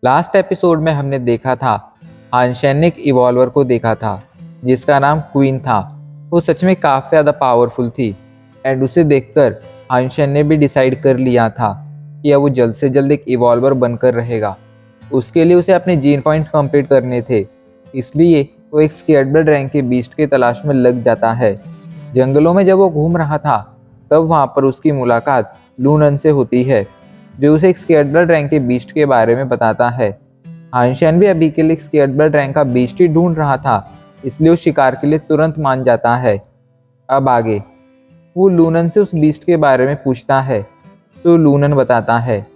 Last episode में हमने देखा था हानशेन ने एक इवॉल्वर को देखा था जिसका नाम क्वीन था। वो सच में काफ़ी ज़्यादा पावरफुल थी एंड उसे देखकर हानशेन ने भी डिसाइड कर लिया था कि अब वो जल्द से जल्द एक इवॉल्वर बनकर रहेगा। उसके लिए उसे अपने जीन पॉइंट्स कंप्लीट करने थे, इसलिए वो एक स्केर्डबर्ड रैंक के बीस्ट की तलाश में लग जाता है। जंगलों में जब वो घूम रहा था तब वहाँ पर उसकी मुलाकात लूनन से होती है, जो उसे एक स्केर्डबर्ड रैंक के बीस्ट के बारे में बताता है। हानशेन भी अभी के लिए एक स्केर्डबर्ड रैंक का बीस्ट ही ढूंढ रहा था, इसलिए वो शिकार के लिए तुरंत मान जाता है। अब आगे वो लूनन से उस बीस्ट के बारे में पूछता है तो लूनन बताता है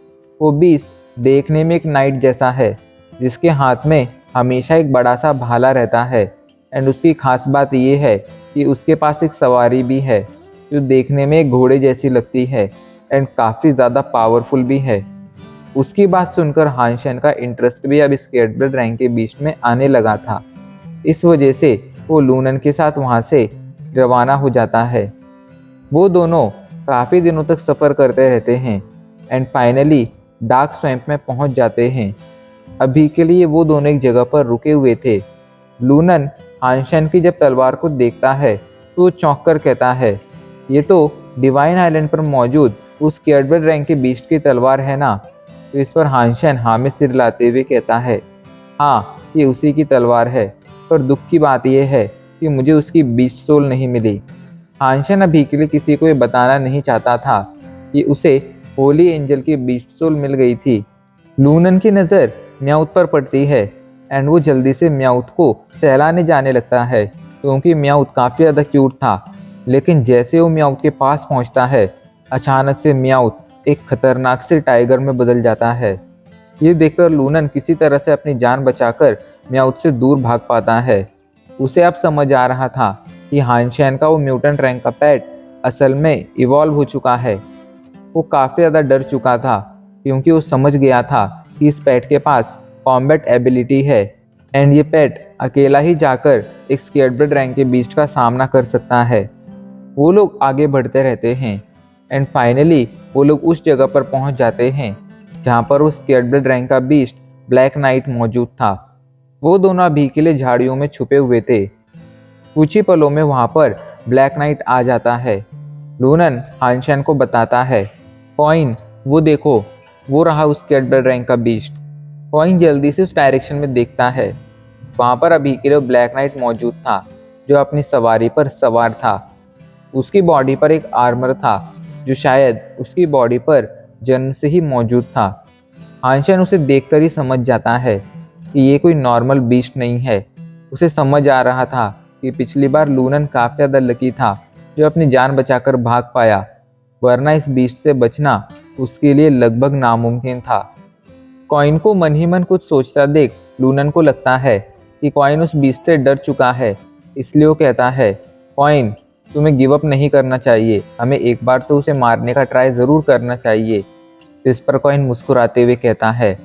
वो बीस्ट देखने में एक नाइट जैसा है जिसके हाथ में हमेशा एक बड़ा सा भाला रहता है एंड उसकी खास बात ये है कि उसके पास एक सवारी भी है जो देखने में एक घोड़े जैसी लगती है एंड काफ़ी ज़्यादा पावरफुल भी है। उसकी बात सुनकर हानशेन का इंटरेस्ट भी अब स्केर्डबर्ड रैंक के बीच में आने लगा था। इस वजह से वो लूनन के साथ वहाँ से रवाना हो जाता है। वो दोनों काफ़ी दिनों तक सफ़र करते रहते हैं एंड फाइनली डार्क स्वैम्प में पहुँच जाते हैं। अभी के लिए वो दोनों एक जगह पर रुके हुए थे। लूनन हानशेन की जब तलवार को देखता है तो वो चौंक कर कहता है ये तो डिवाइन आइलैंड पर मौजूद उस स्केर्डबर्ड रैंक के बीस्ट की तलवार है ना। तो इस पर हानशेन हाँ में सिर लाते हुए कहता है हाँ ये उसी की तलवार है, पर दुख की बात यह है कि मुझे उसकी बीस्ट सोल नहीं मिली। हानशेन अभी के लिए किसी को ये बताना नहीं चाहता था कि उसे होली एंजल की बीस्ट सोल मिल गई थी। लूनन की नज़र म्याउथ पर पड़ती है एंड वो जल्दी से म्याउथ को सहलाने जाने लगता है क्योंकि म्याउथ काफ़ी ज़्यादा क्यूट था। लेकिन जैसे वो म्याउथ के पास पहुंचता है अचानक से म्याउथ एक खतरनाक से टाइगर में बदल जाता है। ये देखकर लूनन किसी तरह से अपनी जान बचाकर म्याउथ से दूर भाग पाता है। उसे अब समझ आ रहा था कि हानशेन का वो म्यूटेंट रैंक का पेट असल में इवॉल्व हो चुका है। वो काफ़ी ज़्यादा डर चुका था क्योंकि वो समझ गया था कि इस पेट के पास कॉम्बैट एबिलिटी है एंड ये पेट अकेला ही जाकर एक स्केर्डबर्ड रैंक के बीस्ट का सामना कर सकता है। वो लोग आगे बढ़ते रहते हैं एंड फाइनली वो लोग उस जगह पर पहुंच जाते हैं जहां पर उस स्केर्डबर्ड रैंक का बीस्ट ब्लैक नाइट मौजूद था। वो दोनों अभी के लिए झाड़ियों में छुपे हुए थे। कुछ ही पलों में वहां पर ब्लैक नाइट आ जाता है। लूनन हानशेन को बताता है कॉइन वो देखो, वो रहा उस स्केर्डबर्ड रैंक का बीस्ट। कॉइन जल्दी से उस डायरेक्शन में देखता है। वहां पर अभी के लिए ब्लैक नाइट मौजूद था जो अपनी सवारी पर सवार था। उसकी बॉडी पर एक आर्मर था जो शायद उसकी बॉडी पर जन्म से ही मौजूद था। हानशेन उसे देखकर ही समझ जाता है कि ये कोई नॉर्मल बीस्ट नहीं है। उसे समझ आ रहा था कि पिछली बार लूनन काफ़ी ज़्यादा लकी था जो अपनी जान बचाकर भाग पाया, वरना इस बीस्ट से बचना उसके लिए लगभग नामुमकिन था। कॉइन को मन ही मन कुछ सोचता देख लूनन को लगता है कि कॉइन उस बीस्ट से डर चुका है, इसलिए वो कहता है कॉइन तुम्हें गिव अप नहीं करना चाहिए, हमें एक बार तो उसे मारने का ट्राई ज़रूर करना चाहिए। इस पर कॉइन मुस्कुराते हुए कहता है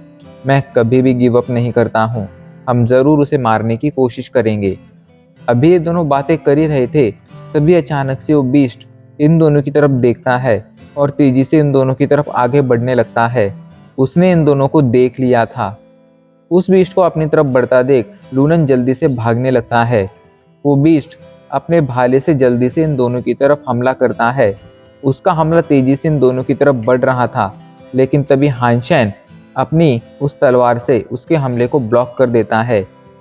मैं कभी भी गिव अप नहीं करता हूँ, हम ज़रूर उसे मारने की कोशिश करेंगे। अभी ये दोनों बातें कर ही रहे थे तभी अचानक से वो बीस्ट इन दोनों की तरफ देखता है और तेजी से इन दोनों की तरफ आगे बढ़ने लगता है। उसने इन दोनों को देख लिया था। उस बीस्ट को अपनी तरफ बढ़ता देख लूनन जल्दी से भागने लगता है। वो बीस्ट अपने भाले से जल्दी से इन दोनों की तरफ हमला करता है। उसका हमला तेजी से इन दोनों की तरफ बढ़ रहा था, लेकिन तभी हानशेन अपनी उस तलवार से उसके हमले को ब्लॉक कर देता है।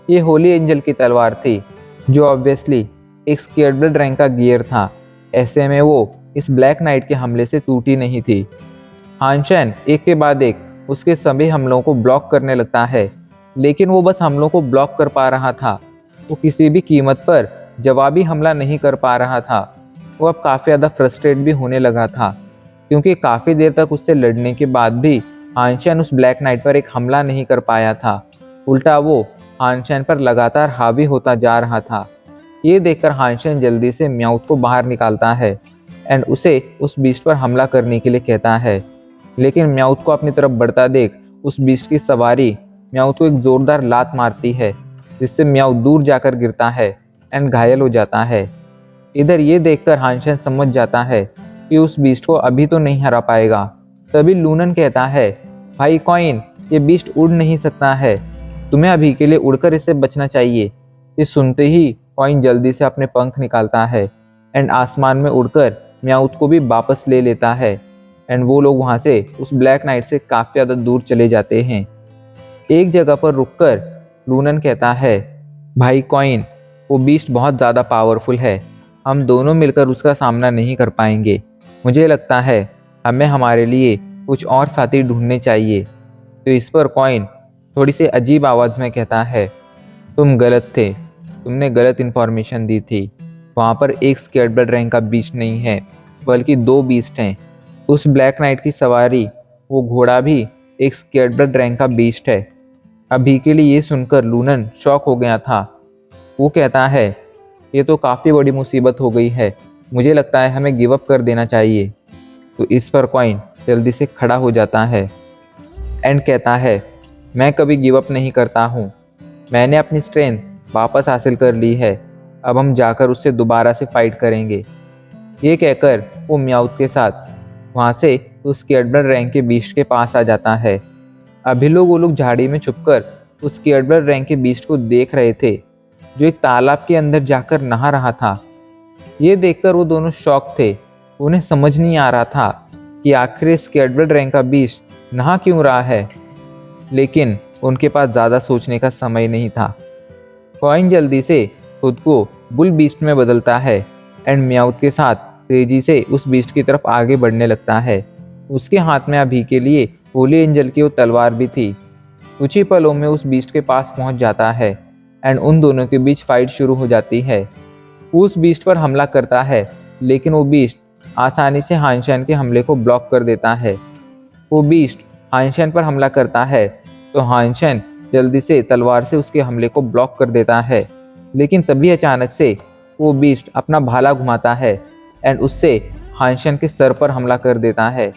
ये होली एंजल की तलवार थी जो ऑब्वियसली एक स्केर्डबर्ड रैंक का गियर था। ऐसे में वो इस ब्लैक नाइट के हमले से टूटी नहीं थी। हानशेन एक के बाद एक उसके सभी हमलों को ब्लॉक करने लगता है, लेकिन वो बस हमलों को ब्लॉक कर पा रहा था। वो किसी भी कीमत पर जवाबी हमला नहीं कर पा रहा था। वो अब काफ़ी ज़्यादा फ्रस्ट्रेट भी होने लगा था क्योंकि काफ़ी देर तक उससे लड़ने के बाद भी हानशेन उस ब्लैक नाइट पर एक हमला नहीं कर पाया था। उल्टा वो हानशेन पर लगातार हावी होता जा रहा था। ये देखकर हानशेन जल्दी से म्याउथ को बाहर निकालता है एंड उसे उस बीस्ट पर हमला करने के लिए कहता है, लेकिन म्याउथ को अपनी तरफ बढ़ता देख उस बीस्ट की सवारी म्याउथ को एक ज़ोरदार लात मारती है जिससे म्याउथ दूर जाकर गिरता है एंड घायल हो जाता है। इधर ये देखकर हानशेन समझ जाता है कि उस बीस्ट को अभी तो नहीं हरा पाएगा। तभी लूनन कहता है भाई कॉइन ये बीस्ट उड़ नहीं सकता है, तुम्हें अभी के लिए उड़कर इससे बचना चाहिए। ये सुनते ही कॉइन जल्दी से अपने पंख निकालता है एंड आसमान में उड़कर म्याउथ को भी वापस ले लेता है एंड वो लोग वहाँ से उस ब्लैक नाइट से काफ़ी ज़्यादा दूर चले जाते हैं। एक जगह पर रुककर लूनन कहता है, भाई कॉइन, वो बीस्ट बहुत ज़्यादा पावरफुल है, हम दोनों मिलकर उसका सामना नहीं कर पाएंगे। मुझे लगता है हमें हमारे लिए कुछ और साथी ढूंढने चाहिए। तो इस पर कॉइन थोड़ी सी अजीब आवाज़ में कहता है, तुम गलत थे, तुमने गलत इन्फॉर्मेशन दी थी। वहाँ पर एक स्केर्डबर्ड रैंक का बीस्ट नहीं है, बल्कि 2 बीस्ट हैं। उस ब्लैक नाइट की सवारी वो घोड़ा भी एक स्केर्डबर्ड रैंक का बीस्ट है। अभी के लिए ये सुनकर लूनन शॉक हो गया था। वो कहता है, ये तो काफ़ी बड़ी मुसीबत हो गई है, मुझे लगता है हमें गिव अप कर देना चाहिए। तो इस पर कॉइन जल्दी से खड़ा हो जाता है एंड कहता है, मैं कभी गिव अप नहीं करता हूँ, मैंने अपनी स्ट्रेंथ वापस हासिल कर ली है, अब हम जाकर उससे दोबारा से फाइट करेंगे। ये कहकर वो म्याउथ के साथ वहाँ से उस स्केर्डबर्ड रैंक के बीस्ट के पास आ जाता है। अभी वो लोग झाड़ी में छुपकर उस स्केर्डबर्ड रैंक के बीस्ट को देख रहे थे, जो एक तालाब के अंदर जाकर नहा रहा था। ये देखकर वो दोनों शॉक थे। उन्हें समझ नहीं आ रहा था कि आखिर स्केर्डबर्ड रैंक का बीस्ट नहा क्यों रहा है, लेकिन उनके पास ज़्यादा सोचने का समय नहीं था। कॉइन जल्दी से खुद को बुल बीस्ट में बदलता है एंड म्याउथ के साथ तेजी से उस बीस्ट की तरफ आगे बढ़ने लगता है। उसके हाथ में अभी के लिए होली एंजल की वो तलवार भी थी। कुछ ही पलों में उस बीस्ट के पास पहुंच जाता है एंड उन दोनों के बीच फाइट शुरू हो जाती है। उस बीस्ट पर हमला करता है, लेकिन वो बीस्ट आसानी से हानशैन के हमले को ब्लॉक कर देता है। वो बीस्ट हानशैन पर हमला करता है तो हानशैन जल्दी से तलवार से उसके हमले को ब्लॉक कर देता है, लेकिन तभी अचानक से वो बीस्ट अपना भाला घुमाता है एंड उससे हानशैन के सर पर हमला कर देता है।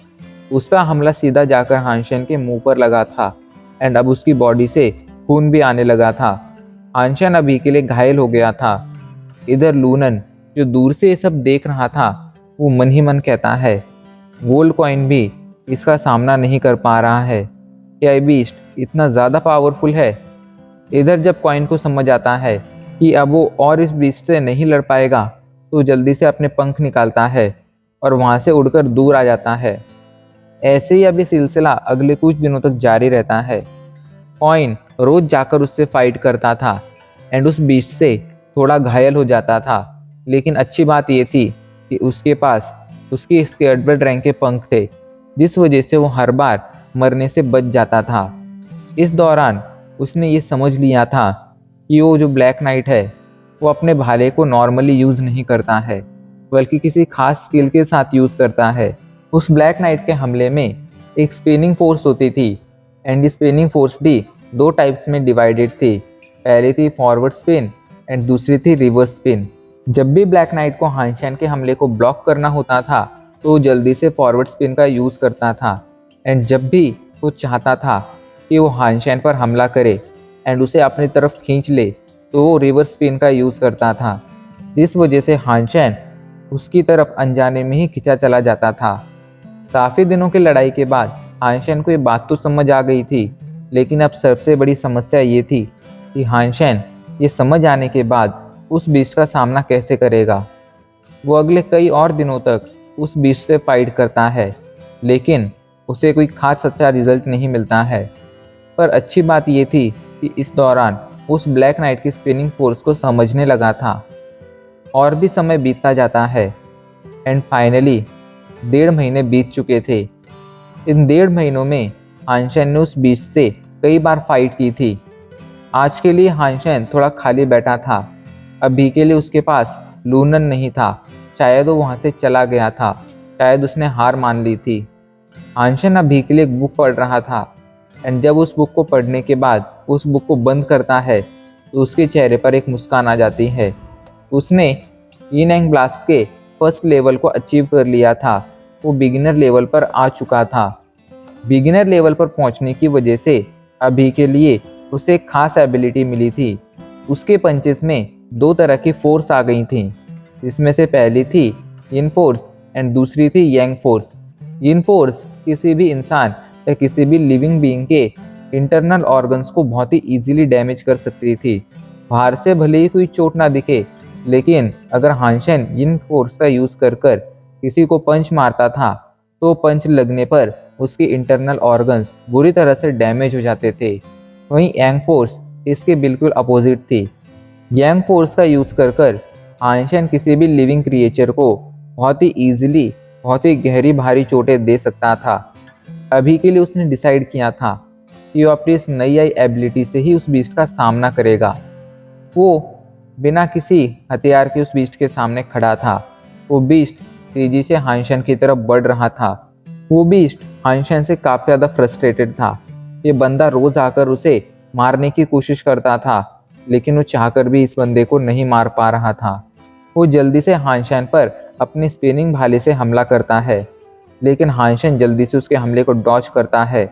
उसका हमला सीधा जाकर हानशैन के मुंह पर लगा था एंड अब उसकी बॉडी से खून भी आने लगा था। हानशैन अभी के लिए घायल हो गया था। इधर लूनन, जो दूर से ये सब देख रहा था, वो मन ही मन कहता है, गोल्ड कॉइन भी इसका सामना नहीं कर पा रहा है, क्या ये बीस्ट इतना ज़्यादा पावरफुल है। इधर जब कॉइन को समझ आता है कि अब वो और इस बीस्ट से नहीं लड़ पाएगा, तो जल्दी से अपने पंख निकालता है और वहाँ से उड़कर दूर आ जाता है। ऐसे ही अब ये सिलसिला अगले कुछ दिनों तक जारी रहता है। कॉइन रोज जाकर उससे फाइट करता था एंड उस बीस्ट से थोड़ा घायल हो जाता था, लेकिन अच्छी बात ये थी कि उसके पास उसकी स्केर्डबर्ड रैंक के पंख थे, जिस वजह से वो हर बार मरने से बच जाता था। इस दौरान उसने ये समझ लिया था कि वो जो ब्लैक नाइट है वो अपने भाले को नॉर्मली यूज़ नहीं करता है, बल्कि किसी खास स्किल के साथ यूज़ करता है। उस ब्लैक नाइट के हमले में एक स्पिनिंग फोर्स होती थी एंड स्पिनिंग फोर्स भी 2 टाइप्स में डिवाइडेड थी। पहली थी फॉरवर्ड स्पिन एंड दूसरी थी रिवर्स स्पिन। जब भी ब्लैक नाइट को हानशैन के हमले को ब्लॉक करना होता था तो वो जल्दी से फॉरवर्ड स्पिन का यूज़ करता था एंड जब भी वो चाहता था कि वो हानशैन पर हमला करे एंड उसे अपनी तरफ खींच ले तो वो रिवर्स स्पिन का यूज़ करता था, जिस वजह से हानशैन उसकी तरफ अनजाने में ही खिंचा चला जाता था। काफ़ी दिनों की लड़ाई के बाद हानशैन को ये बात तो समझ आ गई थी, लेकिन अब सबसे बड़ी समस्या ये थी कि हानशैन ये समझ आने के बाद उस बीस्ट का सामना कैसे करेगा। वो अगले कई और दिनों तक उस बीस्ट से फाइट करता है, लेकिन उसे कोई खास अच्छा रिजल्ट नहीं मिलता है। पर अच्छी बात ये थी कि इस दौरान उस ब्लैक नाइट की स्पिनिंग फोर्स को समझने लगा था। और भी समय बीतता जाता है एंड फाइनली 1.5 महीने बीत चुके थे। इन 1.5 महीनों में हानशैन ने उस बीस्ट से कई बार फाइट की थी। आज के लिए हानशैन थोड़ा खाली बैठा था। अभी के लिए उसके पास लूनन नहीं था, शायद वो वहाँ से चला गया था, शायद उसने हार मान ली थी। हानशैन अभी के लिए एक बुक पढ़ रहा था एंड जब उस बुक को पढ़ने के बाद उस बुक को बंद करता है तो उसके चेहरे पर एक मुस्कान आ जाती है। उसने यीन एंग ब्लास्ट के फर्स्ट लेवल को अचीव कर लिया था। वो बिगिनर लेवल पर आ चुका था। बिगिनर लेवल पर पहुंचने की वजह से अभी के लिए उसे एक खास एबिलिटी मिली थी। उसके पंचेस में 2 तरह की फोर्स आ गई थी, जिसमें से पहली थी यिन फोर्स एंड दूसरी थी यांग फोर्स। यिन फोर्स किसी भी इंसान या किसी भी लिविंग बीइंग के इंटरनल ऑर्गन्स को बहुत ही इजीली डैमेज कर सकती थी। बाहर से भले ही कोई चोट ना दिखे, लेकिन अगर हानशेन इन फोर्स का यूज़ कर कर किसी को पंच मारता था, तो पंच लगने पर उसके इंटरनल ऑर्गन्स बुरी तरह से डैमेज हो जाते थे। वहीं यांग फोर्स इसके बिल्कुल अपोजिट थी। यांग फोर्स का यूज़ कर कर हानशेन किसी भी लिविंग क्रिएचर को बहुत ही ईजिली बहुत ही गहरी भारी चोटें दे सकता था। अभी के लिए उसने डिसाइड किया था कि वो अपनी इस नई आई एबिलिटी से ही उस बीस्ट का सामना करेगा। वो बिना किसी हथियार के उस बीस्ट के सामने खड़ा था। वो बीस्ट तेजी से हानशेन की तरफ बढ़ रहा था। वो बीस्ट हानशेन से काफ़ी ज़्यादा फ्रस्ट्रेटेड था। ये बंदा रोज़ आकर उसे मारने की कोशिश करता था, लेकिन वो चाहकर भी इस बंदे को नहीं मार पा रहा था। वो जल्दी से हानशेन पर अपनी स्पिनिंग भाले से हमला करता है, लेकिन हानशेन जल्दी से उसके हमले को डॉज करता है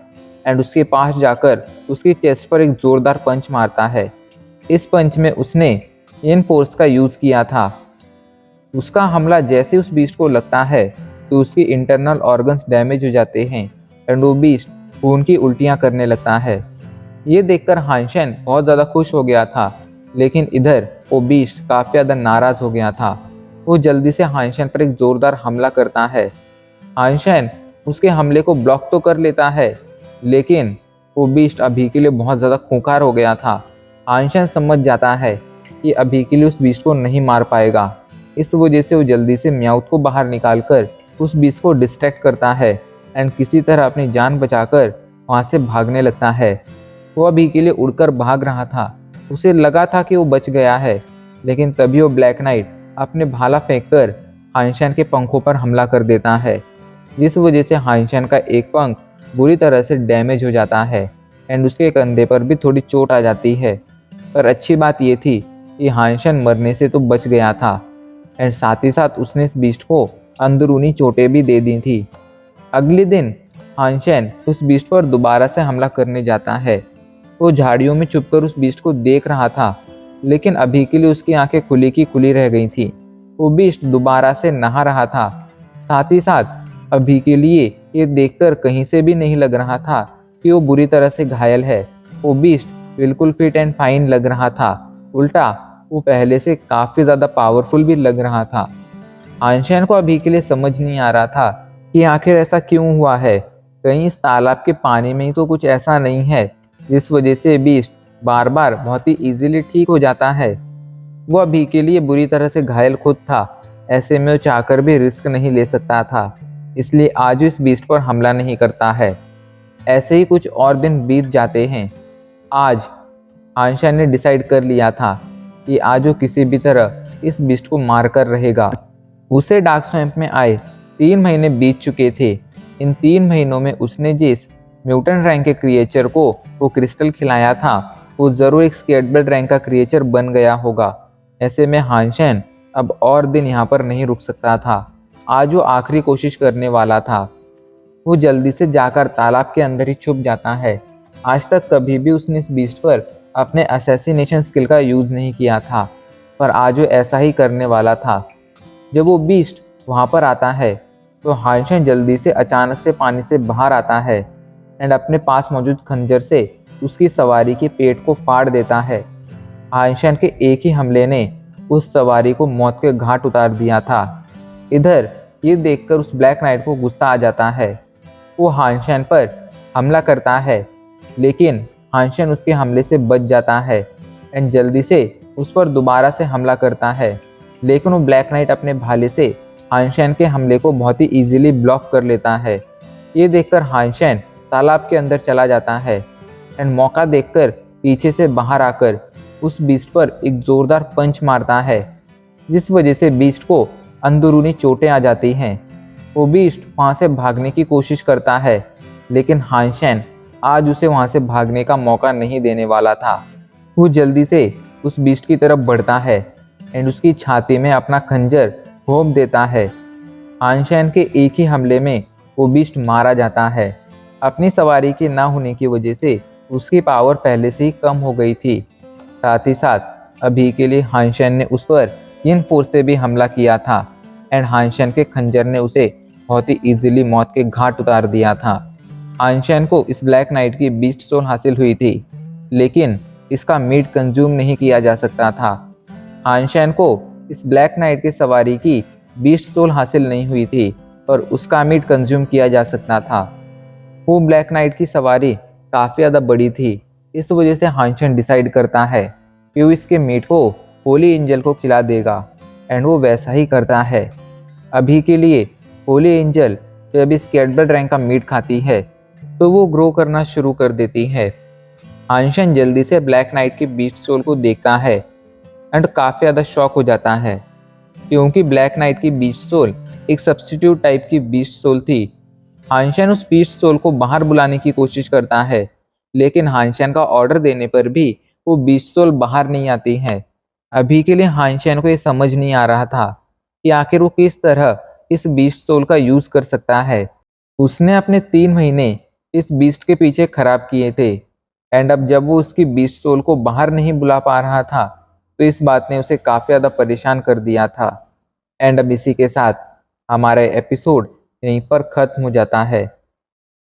एंड उसके पास जाकर उसकी चेस्ट पर एक ज़ोरदार पंच मारता है। इस पंच में उसने इन फोर्स का यूज़ किया था। उसका हमला जैसे उस बीस्ट को लगता है तो उसकी इंटरनल ऑर्गन्स डैमेज हो जाते हैं एंड वो बीस्ट खून की उल्टियाँ करने लगता है। ये देखकर हानशेन बहुत ज़्यादा खुश हो गया था, लेकिन इधर वो बीस्ट काफ़ी ज़्यादा नाराज़ हो गया था। वो जल्दी से हानशेन पर एक ज़ोरदार हमला करता है। हानशेन उसके हमले को ब्लॉक तो कर लेता है, लेकिन वो बीस्ट अभी के लिए बहुत ज़्यादा खूंखार हो गया था। हानशेन समझ जाता है कि अभी के लिए उस बीस्ट को नहीं मार पाएगा। इस वजह से वो जल्दी से म्याउथ को बाहर निकालकर उस बीस्ट को डिस्ट्रैक्ट करता है एंड किसी तरह अपनी जान बचाकर वहाँ से भागने लगता है। वो अभी के लिए उड़कर भाग रहा था। उसे लगा था कि वो बच गया है, लेकिन तभी वो ब्लैक नाइट अपने भाला फेंककर हानशेन के पंखों पर हमला कर देता है, जिस वजह से हानशेन का एक पंख बुरी तरह से डैमेज हो जाता है एंड उसके कंधे पर भी थोड़ी चोट आ जाती है। पर अच्छी बात ये थी कि हानशेन मरने से तो बच गया था एंड साथ ही साथ उसने इस बीस्ट को अंदरूनी चोटें भी दे दी थी। अगले दिन हानशेन उस बीस्ट पर दोबारा से हमला करने जाता है। वो झाड़ियों में छुपकर उस बीस्ट को देख रहा था, लेकिन अभी के लिए उसकी आंखें खुली की खुली रह गई थी। वो बीस्ट दोबारा से नहा रहा था। साथ ही साथ अभी के लिए ये देखकर कहीं से भी नहीं लग रहा था कि वो बुरी तरह से घायल है। वो बीस्ट बिल्कुल फिट एंड फाइन लग रहा था। उल्टा वो पहले से काफ़ी ज़्यादा पावरफुल भी लग रहा था। हानशेन को अभी के लिए समझ नहीं आ रहा था कि आखिर ऐसा क्यों हुआ है। कहीं इस तालाब के पानी में ही तो कुछ ऐसा नहीं है जिस वजह से बीस्ट बार बार बहुत ही इजीली ठीक हो जाता है। वो अभी के लिए बुरी तरह से घायल खुद था। ऐसे में वो चाहकर भी रिस्क नहीं ले सकता था, इसलिए आज इस बीस्ट पर हमला नहीं करता है। ऐसे ही कुछ और दिन बीत जाते हैं। आज हानशेन ने डिसाइड कर लिया था कि आज वो किसी भी तरह इस बीस्ट को मार कर रहेगा। उसे डार्क स्वैम्प में आए 3 महीने बीत चुके थे। इन 3 महीनों में उसने जिस म्यूटेंट रैंक के क्रिएचर को वो क्रिस्टल खिलाया था, वो ज़रूर एक स्केटबल्ड रैंक का क्रिएचर बन गया होगा। ऐसे में हानशेन अब और दिन यहाँ पर नहीं रुक सकता था। आज वो आखिरी कोशिश करने वाला था। वो जल्दी से जाकर तालाब के अंदर ही छुप जाता है। आज तक कभी भी उसने इस बीस्ट पर अपने असैसिनेशन स्किल का यूज़ नहीं किया था, पर आज वो ऐसा ही करने वाला था। जब वो बीस्ट वहाँ पर आता है तो हानशेन जल्दी से अचानक से पानी से बाहर आता है एंड अपने पास मौजूद खंजर से उसकी सवारी के पेट को फाड़ देता है। हानशेन के एक ही हमले ने उस सवारी को मौत के घाट उतार दिया था। इधर ये देखकर उस ब्लैक नाइट को गुस्सा आ जाता है। वो हानशेन पर हमला करता है, लेकिन हानशेन उसके हमले से बच जाता है एंड जल्दी से उस पर दोबारा से हमला करता है, लेकिन वो ब्लैक नाइट अपने भाले से हानशेन के हमले को बहुत ही इजीली ब्लॉक कर लेता है। ये देखकर हानशेन तालाब के अंदर चला जाता है एंड मौका देखकर पीछे से बाहर आकर उस बीस्ट पर एक ज़ोरदार पंच मारता है, जिस वजह से बीस्ट को अंदरूनी चोटें आ जाती हैं। वो बीस्ट वहाँ से भागने की कोशिश करता है, लेकिन हानशेन आज उसे वहाँ से भागने का मौका नहीं देने वाला था। वो जल्दी से उस बीस्ट की तरफ बढ़ता है एंड उसकी छाती में अपना खंजर घोंप देता है। हानशेन के एक ही हमले में वो बीस्ट मारा जाता है। अपनी सवारी के ना होने की वजह से उसकी पावर पहले से ही कम हो गई थी। साथ ही साथ अभी के लिए हानशेन ने उस पर इन फोर्स से भी हमला किया था एंड हानशेन के खंजर ने उसे बहुत ही इजीली मौत के घाट उतार दिया था। हानशेन को इस ब्लैक नाइट की बीस्ट सोल हासिल हुई थी, लेकिन इसका मीट कंज्यूम नहीं किया जा सकता था। हानशेन को इस ब्लैक नाइट की सवारी की बीस्ट सोल हासिल नहीं हुई थी और उसका मीट कंज्यूम किया जा सकता था। वो ब्लैक नाइट की सवारी काफ़ी ज़्यादा बड़ी थी। इस वजह से हानशेन डिसाइड करता है कि वो इसके मीट को होली एंजल को खिला देगा, एंड वो वैसा ही करता है। अभी के लिए होली एंजल जब इस कैटबर्ड रैंक का मीट खाती है तो वो ग्रो करना शुरू कर देती है। हानशेन जल्दी से ब्लैक नाइट की बीस्ट सोल को देखता है एंड काफ़ी ज़्यादा शॉक हो जाता है, क्योंकि ब्लैक नाइट की बीस्ट सोल एक सब्स्टिट्यूट टाइप की बीस्ट सोल थी। हानशेन उस बीस्ट सोल को बाहर बुलाने की कोशिश करता है, लेकिन हानशेन का ऑर्डर देने पर भी वो बीस्ट सोल बाहर नहीं आती है। अभी के लिए हानशेन को ये समझ नहीं आ रहा था कि आखिर वो किस तरह इस बीस्ट सोल का यूज़ कर सकता है। उसने अपने 3 महीने इस बीस्ट के पीछे खराब किए थे, एंड अब जब वो उसकी बीस्ट सोल को बाहर नहीं बुला पा रहा था तो इस बात ने उसे काफ़ी ज़्यादा परेशान कर दिया था। एंड अब इसी के साथ हमारा एपिसोड यहीं पर ख़त्म हो जाता है।